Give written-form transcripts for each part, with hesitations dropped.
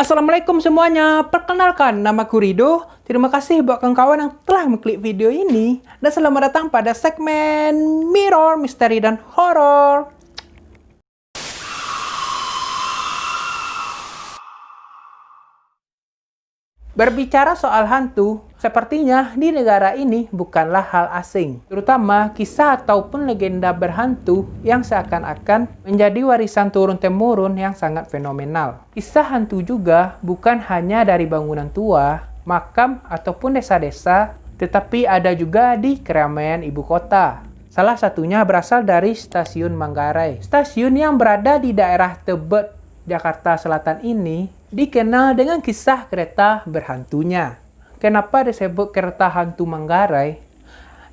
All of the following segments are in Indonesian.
Assalamualaikum semuanya, perkenalkan namaku Rido. Terima kasih buat kawan-kawan yang telah mengklik video ini. Dan selamat datang pada segmen Mirror, Misteri, dan Horor. Berbicara soal hantu, sepertinya di negara ini bukanlah hal asing. Terutama kisah ataupun legenda berhantu yang seakan-akan menjadi warisan turun-temurun yang sangat fenomenal. Kisah hantu juga bukan hanya dari bangunan tua, makam, ataupun desa-desa, tetapi ada juga di keramaian ibu kota. Salah satunya berasal dari Stasiun Manggarai. Stasiun yang berada di daerah Tebet, Jakarta Selatan ini dikenal dengan kisah kereta berhantunya. Kenapa disebut kereta hantu Manggarai?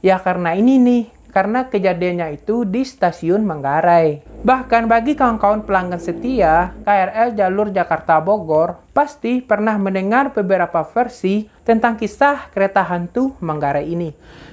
Ya karena ini nih, karena kejadiannya itu di Stasiun Manggarai. Bahkan bagi kawan-kawan pelanggan setia KRL jalur Jakarta Bogor, pasti pernah mendengar beberapa versi tentang kisah kereta hantu Manggarai ini.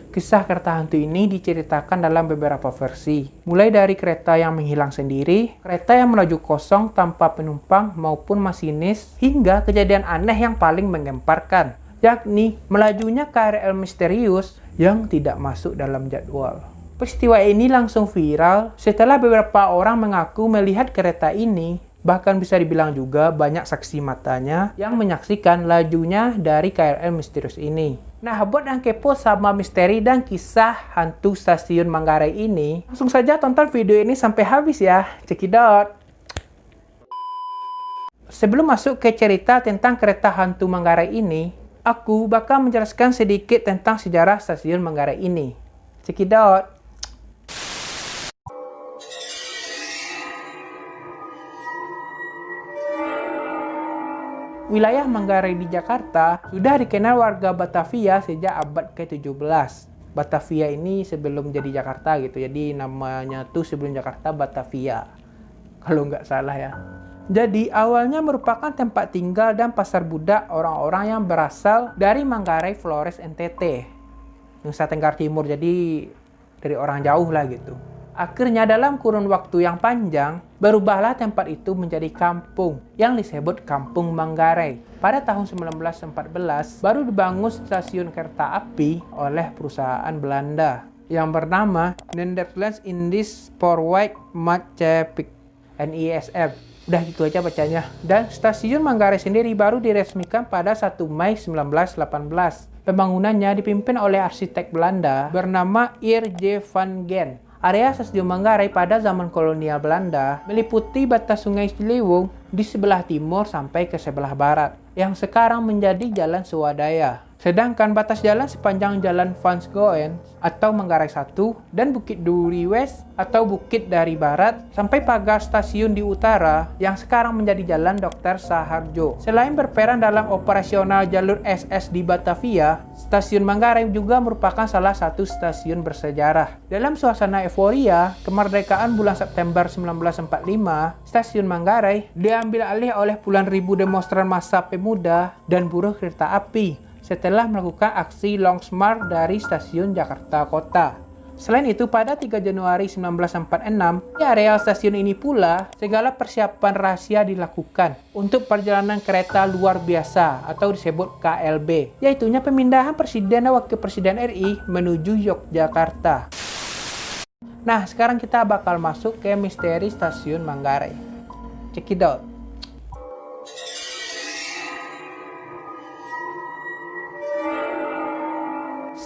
Kisah kereta hantu ini diceritakan dalam beberapa versi. Mulai dari kereta yang menghilang sendiri, kereta yang melaju kosong tanpa penumpang maupun masinis, hingga kejadian aneh yang paling menggemparkan, yakni melajunya KRL misterius yang tidak masuk dalam jadwal. Peristiwa ini langsung viral setelah beberapa orang mengaku melihat kereta ini. Bahkan bisa dibilang juga banyak saksi matanya yang menyaksikan lajunya dari KRL misterius ini. Nah, buat yang kepo sama misteri dan kisah hantu Stasiun Manggarai ini, langsung saja tonton video ini sampai habis ya. Cekidot! Sebelum masuk ke cerita tentang kereta hantu Manggarai ini, aku bakal menjelaskan sedikit tentang sejarah Stasiun Manggarai ini. Cekidot! Wilayah Manggarai di Jakarta sudah dikenal warga Batavia sejak abad ke-17. Batavia ini sebelum jadi Jakarta gitu, jadi namanya tuh sebelum Jakarta Batavia, kalau nggak salah ya. Jadi awalnya merupakan tempat tinggal dan pasar budak orang-orang yang berasal dari Manggarai, Flores, NTT, Nusa Tenggara Timur, jadi dari orang jauh lah gitu. Akhirnya dalam kurun waktu yang panjang, berubahlah tempat itu menjadi kampung yang disebut Kampung Manggarai. Pada tahun 1914, baru dibangun stasiun kereta api oleh perusahaan Belanda yang bernama Nederlands Indisch Spoorwegmaatschappij (NISM). Udah gitu aja bacanya. Dan stasiun Manggarai sendiri baru diresmikan pada 1 Mei 1918. Pembangunannya dipimpin oleh arsitek Belanda bernama Ir.J. van Gent. Area Stasiun Manggarai pada zaman kolonial Belanda meliputi batas Sungai Ciliwung di sebelah timur sampai ke sebelah barat, yang sekarang menjadi Jalan Swadaya. Sedangkan batas jalan sepanjang Jalan Van Goen atau Manggarai 1 dan Bukit Duri West atau Bukit dari Barat sampai pagar stasiun di utara yang sekarang menjadi Jalan Dr. Saharjo. Selain berperan dalam operasional jalur SS di Batavia, Stasiun Manggarai juga merupakan salah satu stasiun bersejarah. Dalam suasana euforia kemerdekaan bulan September 1945, Stasiun Manggarai diambil alih oleh puluhan ribu demonstran massa pemuda dan buruh kereta api setelah melakukan aksi Long March dari stasiun Jakarta Kota. Selain itu, pada 3 Januari 1946, di areal stasiun ini pula, segala persiapan rahasia dilakukan untuk perjalanan kereta luar biasa atau disebut KLB, yaitunya pemindahan Presiden dan Wakil Presiden RI menuju Yogyakarta. Nah, sekarang kita bakal masuk ke misteri Stasiun Manggarai. Cekidot!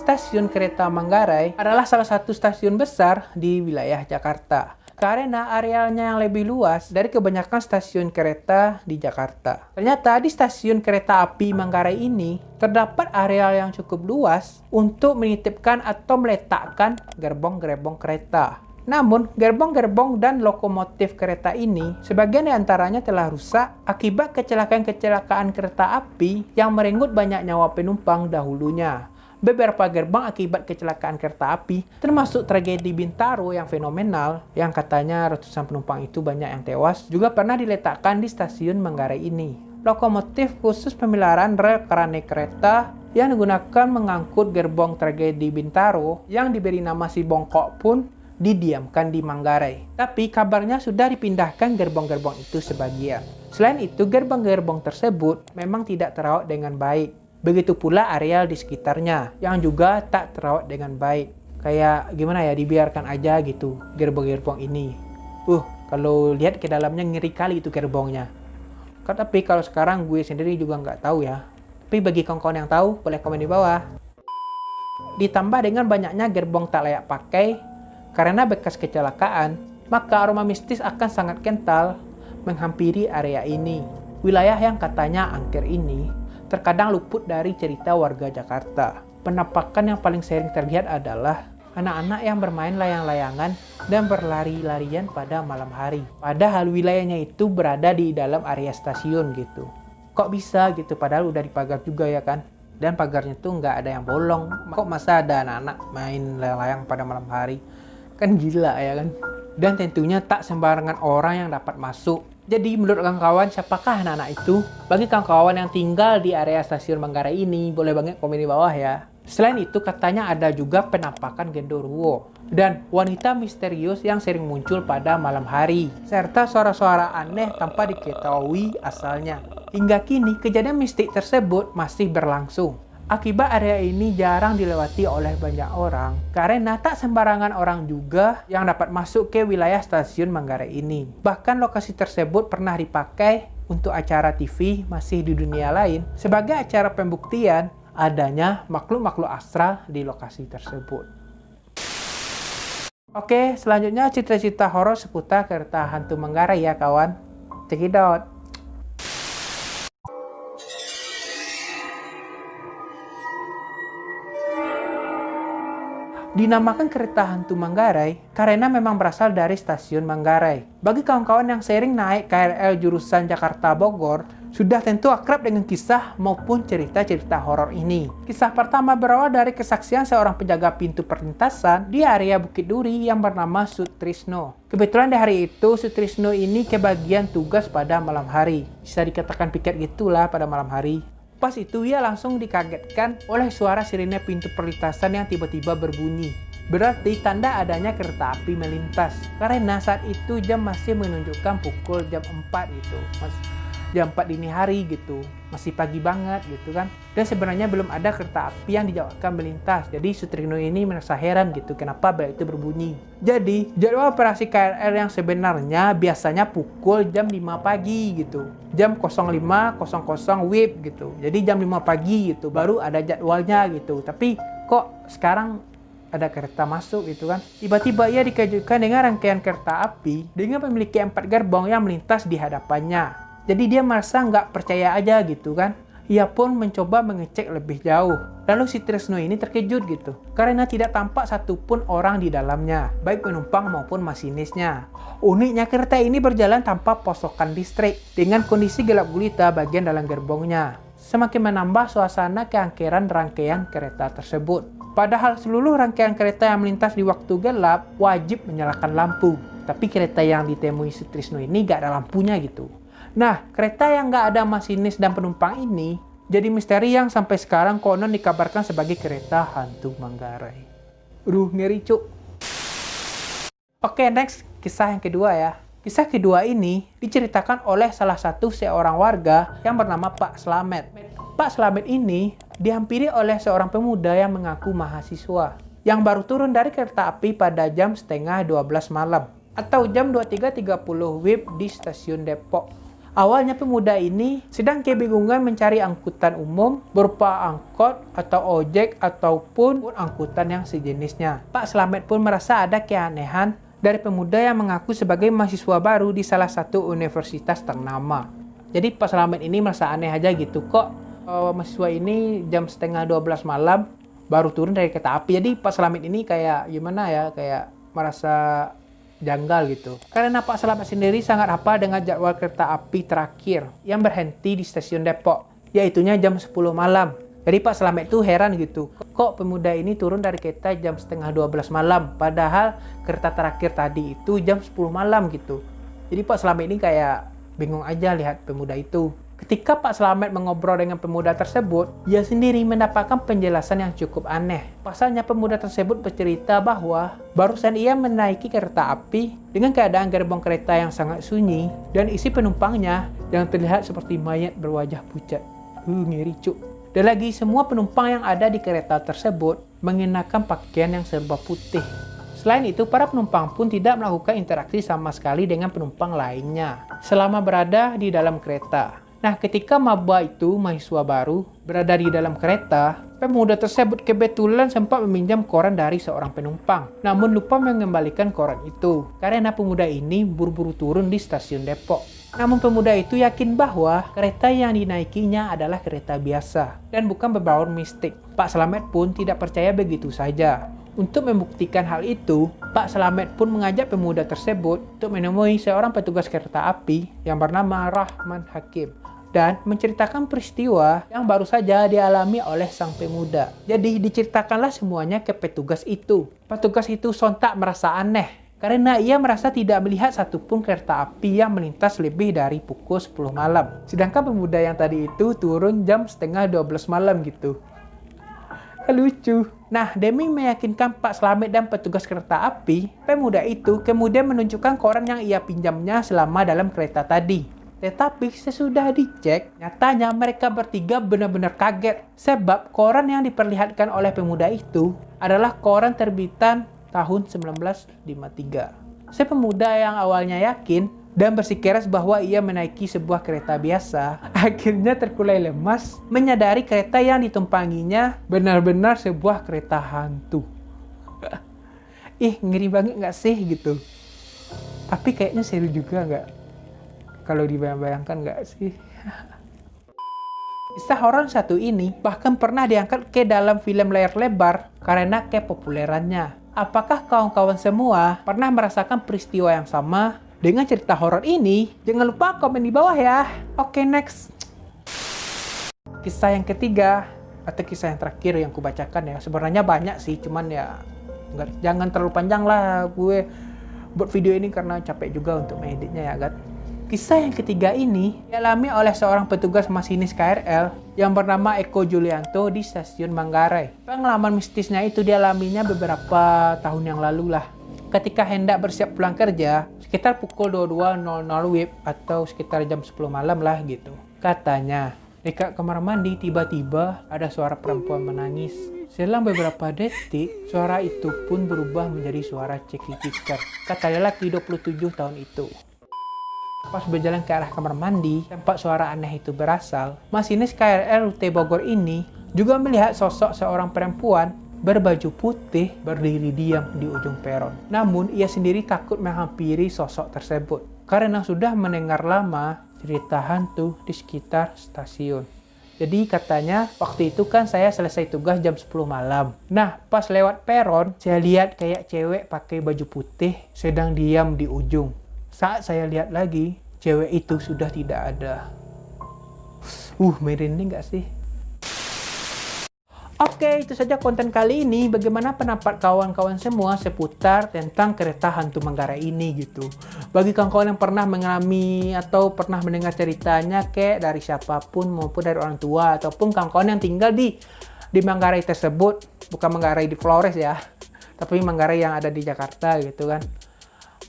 Stasiun kereta Manggarai adalah salah satu stasiun besar di wilayah Jakarta karena arealnya yang lebih luas dari kebanyakan stasiun kereta di Jakarta. Ternyata di stasiun kereta api Manggarai ini terdapat areal yang cukup luas untuk menitipkan atau meletakkan gerbong-gerbong kereta. Namun, gerbong-gerbong dan lokomotif kereta ini, sebagian diantaranya telah rusak akibat kecelakaan-kecelakaan kereta api yang merenggut banyak nyawa penumpang dahulunya. Beberapa gerbang akibat kecelakaan kereta api, termasuk tragedi Bintaro yang fenomenal, yang katanya ratusan penumpang itu banyak yang tewas, juga pernah diletakkan di stasiun Manggarai ini. Lokomotif khusus pemeliharaan rel kerane kereta yang digunakan mengangkut gerbong tragedi Bintaro, yang diberi nama Si Bongkok pun didiamkan di Manggarai. Tapi kabarnya sudah dipindahkan gerbong-gerbong itu sebagian. Selain itu, gerbong-gerbong tersebut memang tidak terawat dengan baik. Begitu pula areal di sekitarnya yang juga tak terawat dengan baik. Kayak gimana ya, dibiarkan aja gitu gerbong-gerbong ini. Kalau lihat ke dalamnya ngeri kali itu gerbongnya. Tapi kalau sekarang gue sendiri juga nggak tahu ya. Tapi bagi kawan-kawan yang tahu, boleh komen di bawah. Ditambah dengan banyaknya gerbong tak layak pakai karena bekas kecelakaan, maka aroma mistis akan sangat kental menghampiri area ini. Wilayah yang katanya angker ini terkadang luput dari cerita warga Jakarta. Penampakan yang paling sering terlihat adalah anak-anak yang bermain layang-layangan dan berlari-larian pada malam hari. Padahal wilayahnya itu berada di dalam area stasiun gitu. Kok bisa gitu, padahal udah dipagar juga ya kan? Dan pagarnya tuh nggak ada yang bolong. Kok masa ada anak-anak main layang-layang pada malam hari? Kan gila ya kan? Dan tentunya tak sembarangan orang yang dapat masuk. Jadi menurut kawan-kawan, siapakah anak-anak itu? Bagi kawan-kawan yang tinggal di area stasiun Manggarai ini, boleh banget komen di bawah ya. Selain itu, katanya ada juga penampakan genderuwo dan wanita misterius yang sering muncul pada malam hari, serta suara-suara aneh tanpa diketahui asalnya. Hingga kini, kejadian mistik tersebut masih berlangsung. Akibat area ini jarang dilewati oleh banyak orang, karena tak sembarangan orang juga yang dapat masuk ke wilayah stasiun Manggarai ini. Bahkan lokasi tersebut pernah dipakai untuk acara TV masih di dunia lain sebagai acara pembuktian adanya makhluk-makhluk astral di lokasi tersebut. Oke, selanjutnya cerita-cerita horor seputar kereta hantu Manggarai ya kawan. Check it out. Dinamakan kereta hantu Manggarai karena memang berasal dari stasiun Manggarai. Bagi kawan-kawan yang sering naik KRL jurusan Jakarta Bogor, sudah tentu akrab dengan kisah maupun cerita-cerita horor ini. Kisah pertama berawal dari kesaksian seorang penjaga pintu perlintasan di area Bukit Duri yang bernama Sutrisno. Kebetulan di hari itu Sutrisno ini kebagian tugas pada malam hari. Bisa dikatakan piket gitulah pada malam hari. Pas itu ia langsung dikagetkan oleh suara sirine pintu perlintasan yang tiba-tiba berbunyi. Berarti tanda adanya kereta api melintas. Karena saat itu jam masih menunjukkan pukul jam 4 gitu. Jam 4 dini hari gitu. Masih pagi banget gitu kan. Dan sebenarnya belum ada kereta api yang dijadwalkan melintas. Jadi Sutrino ini merasa heran gitu kenapa bel itu berbunyi. Jadi jadwal operasi KRL yang sebenarnya biasanya pukul jam 5 pagi gitu. Jam 05.00 WIB gitu. Jadi jam 5 pagi gitu baru ada jadwalnya gitu. Tapi kok sekarang ada kereta masuk gitu kan. Tiba-tiba ia dikejutkan dengan rangkaian kereta api dengan memiliki 4 gerbong yang melintas di hadapannya. Jadi dia merasa nggak percaya aja gitu kan. Ia pun mencoba mengecek lebih jauh. Lalu si Trisno ini terkejut gitu. Karena tidak tampak satupun orang di dalamnya. Baik penumpang maupun masinisnya. Uniknya kereta ini berjalan tanpa posokan listrik. Dengan kondisi gelap gulita bagian dalam gerbongnya. Semakin menambah suasana keangkeran rangkaian kereta tersebut. Padahal seluruh rangkaian kereta yang melintas di waktu gelap wajib menyalakan lampu. Tapi kereta yang ditemui si Trisno ini gak ada lampunya gitu. Nah, kereta yang nggak ada masinis dan penumpang ini jadi misteri yang sampai sekarang konon dikabarkan sebagai kereta hantu Manggarai. Ngeri cuk. Oke, next kisah yang kedua ya. Kisah kedua ini diceritakan oleh salah satu seorang warga yang bernama Pak Slamet. Pak Slamet ini dihampiri oleh seorang pemuda yang mengaku mahasiswa yang baru turun dari kereta api pada jam setengah 12 malam atau jam 23.30 WIB di stasiun Depok. Awalnya pemuda ini sedang kebingungan mencari angkutan umum berupa angkot atau ojek ataupun angkutan yang sejenisnya. Pak Slamet pun merasa ada keanehan dari pemuda yang mengaku sebagai mahasiswa baru di salah satu universitas ternama. Jadi Pak Slamet ini merasa aneh aja gitu, kok mahasiswa ini jam setengah 12 malam baru turun dari kereta api. Jadi Pak Slamet ini kayak gimana ya, kayak merasa janggal gitu. Karena Pak Slamet sendiri sangat hafal dengan jadwal kereta api terakhir yang berhenti di stasiun Depok, yaitunya jam 10 malam. Jadi Pak Slamet itu heran gitu, kok pemuda ini turun dari kereta jam setengah 12 malam, padahal kereta terakhir tadi itu jam 10 malam gitu. Jadi Pak Slamet ini kayak bingung aja lihat pemuda itu. Ketika Pak Slamet mengobrol dengan pemuda tersebut, ia sendiri mendapatkan penjelasan yang cukup aneh. Pasalnya pemuda tersebut bercerita bahwa barusan ia menaiki kereta api dengan keadaan gerbong kereta yang sangat sunyi dan isi penumpangnya yang terlihat seperti mayat berwajah pucat. Ngeri cuk. Dan lagi semua penumpang yang ada di kereta tersebut mengenakan pakaian yang serba putih. Selain itu, para penumpang pun tidak melakukan interaksi sama sekali dengan penumpang lainnya selama berada di dalam kereta. Nah, ketika maba itu, mahasiswa baru, berada di dalam kereta, pemuda tersebut kebetulan sempat meminjam koran dari seorang penumpang, namun lupa mengembalikan koran itu, karena pemuda ini buru-buru turun di stasiun Depok. Namun pemuda itu yakin bahwa kereta yang dinaikinya adalah kereta biasa, dan bukan berbau mistik. Pak Slamet pun tidak percaya begitu saja. Untuk membuktikan hal itu, Pak Slamet pun mengajak pemuda tersebut untuk menemui seorang petugas kereta api yang bernama Rahman Hakim dan menceritakan peristiwa yang baru saja dialami oleh sang pemuda. Jadi diceritakanlah semuanya ke petugas itu. Petugas itu sontak merasa aneh karena ia merasa tidak melihat satupun kereta api yang melintas lebih dari pukul 10 malam. Sedangkan pemuda yang tadi itu turun jam setengah 12 malam gitu. Lucu. Nah, demi meyakinkan Pak Slamet dan petugas kereta api, pemuda itu kemudian menunjukkan koran yang ia pinjamnya selama dalam kereta tadi. Tetapi sesudah dicek, nyatanya mereka bertiga benar-benar kaget. Sebab koran yang diperlihatkan oleh pemuda itu adalah koran terbitan tahun 1953. Si pemuda yang awalnya yakin dan bersikeras bahwa ia menaiki sebuah kereta biasa, akhirnya terkulai lemas menyadari kereta yang ditumpanginya benar-benar sebuah kereta hantu. Ngeri banget nggak sih gitu? Tapi kayaknya seru juga nggak? Kalau dibayang-bayangkan nggak sih? Kisah horor satu ini bahkan pernah diangkat ke dalam film layar lebar karena kepopulerannya. Apakah kawan-kawan semua pernah merasakan peristiwa yang sama dengan cerita horor ini? Jangan lupa komen di bawah ya. Oke, next. Kisah yang ketiga atau kisah yang terakhir yang kubacakan ya. Sebenarnya banyak sih, cuman ya jangan terlalu panjang lah. Gue buat video ini karena capek juga untuk mengeditnya ya, guys. Kisah yang ketiga ini dialami oleh seorang petugas masinis KRL yang bernama Eko Julianto di stasiun Manggarai. Pengalaman mistisnya itu dialaminya beberapa tahun yang lalu lah. Ketika hendak bersiap pulang kerja, sekitar pukul 22.00 WIB atau sekitar jam 10 malam lah gitu. Katanya, dekat kamar mandi tiba-tiba ada suara perempuan menangis. Selang beberapa detik, suara itu pun berubah menjadi suara cekik-cekikan. Kata lelaki 27 tahun itu. Pas berjalan ke arah kamar mandi, tempat suara aneh itu berasal, masinis KRL rute Bogor ini juga melihat sosok seorang perempuan berbaju putih berdiri diam di ujung peron. Namun, ia sendiri takut menghampiri sosok tersebut karena sudah mendengar lama cerita hantu di sekitar stasiun. Jadi katanya waktu itu kan saya selesai tugas jam 10 malam. Nah, pas lewat peron, saya lihat kayak cewek pakai baju putih sedang diam di ujung. Saat saya lihat lagi, cewek itu sudah tidak ada. Merinding gak sih? Oke, itu saja konten kali ini. Bagaimana pendapat kawan-kawan semua seputar tentang kereta hantu Manggarai ini gitu. Bagi kawan-kawan yang pernah mengalami atau pernah mendengar ceritanya kayak dari siapapun maupun dari orang tua ataupun kawan-kawan yang tinggal di Manggarai tersebut, bukan Manggarai di Flores ya, tapi Manggarai yang ada di Jakarta gitu kan.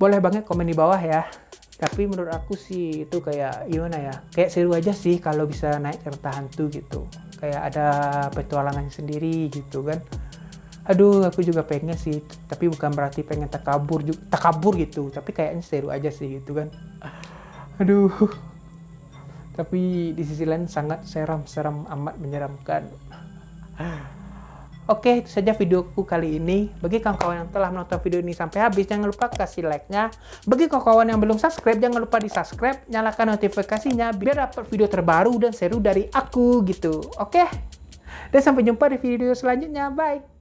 Boleh banget komen di bawah ya. Tapi menurut aku sih itu kayak gimana ya, kayak seru aja sih kalau bisa naik kereta hantu gitu. Kayak ada petualangan sendiri gitu kan. Aduh, aku juga pengen sih, tapi bukan berarti pengen takabur gitu, tapi kayaknya seru aja sih gitu kan. Aduh. Tapi di sisi lain sangat seram amat menyeramkan. Oke, itu saja videoku kali ini. Bagi kawan-kawan yang telah menonton video ini sampai habis, jangan lupa kasih like-nya. Bagi kawan-kawan yang belum subscribe, jangan lupa di-subscribe, nyalakan notifikasinya biar dapat video terbaru dan seru dari aku gitu. Oke? Dan sampai jumpa di video selanjutnya. Bye!